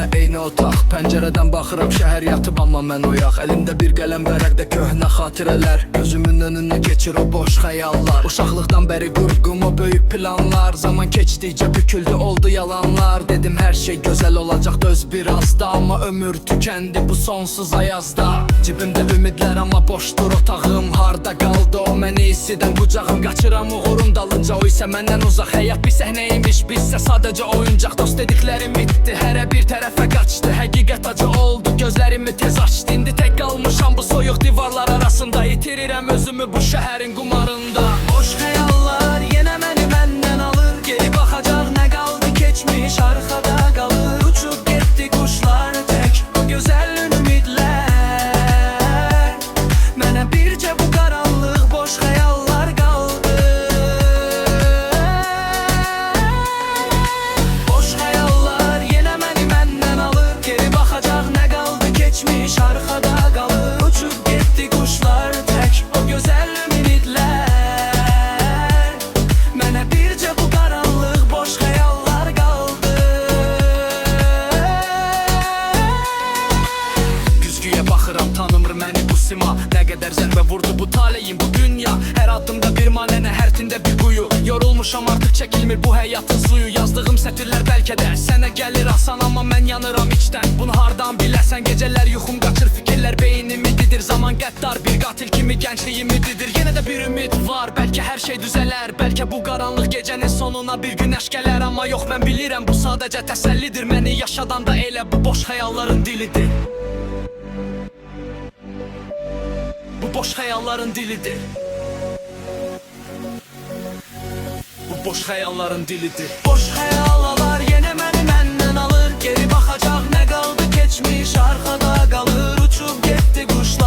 mənə eyni otaq. Pəncərədən baxıram şəhər yatıb amma mən oyaq. Əlimdə bir qələm vərəqdə köhnə xatirələr. Gözümün önünə keçir o boş xəyallar. Uşaqlıqdan bəri qurğum o böyük planlar. Zaman keçdikcə büküldü oldu yalanlar. Dedim hər şey gözəl olacaq döz biraz da, amma ömür tükəndi bu sonsuz ayazda. Cibimdə ümidlər amma boşdur otağım. Harda qaldı o məni isidən qucağım. Qaçıram uğurum dalınca, o isə məndən uzaq. Həyat bir səhnəymiş, bizsə sadəcə oyuncaq. Dost dediklərim bitdi, hərə bir tərəfə qaçdı. Həqiqət acı oldu, gözlərimi tez açdı. İndi tək qalmışam bu soyuq divarlar arasında. İtirirəm özümü bu şəhərin qumarında. Boş xəyallar yenə məni məndən alır. Geri baxacaq nə qaldı keçmiş arxada qalır. Uçub getdi quşlar tək o gözəl ümidlər. Mənə bircə bu qaranlıq boş xəyallar qaldı. Boş xəyallar yenə məni məndən alır. Geri baxacaq nə qaldı keçmiş arxada qalır. Uçub getdi quşlar tək o gözəl ümidlər. Mənə bircə bu qaranlıq boş xəyallar qaldı. Güzgüyə baxıram, tanımır məni bu sima. Nə qədər zərbə vurdu bu taleyim bu dünya. Hər addımda bir manənə, hər tində bir quyu. Yorulmuşam artıq çəkilmir bu həyatın suyu. Yazdığım sətirlər bəlkə də sənə gəlir asan, amma mən yanıram içdən. Bunu hardan biləsən, gecələr yuxum qaçır, fikirlər beynimi didir. Zaman qəddar bir qatil kimi gəncliyimi didir. Yenə də bir ümid var, bəlkə hər şey düzələr. Bəlkə bu qaranlıq gecənin sonuna bir günəş gələr. Amma yox, mən bilirəm bu sadəcə təsəllidir. Məni yaşadan da elə bu boş xəyalların dilidir. Bu boş xəyalların dilidir. Bu boş xəyalların dilidir. Boş xəyallar yenə məni məndən alır. Geri baxacaq nə qaldı keçmiş arxada qalır. Uçub getdi quşlar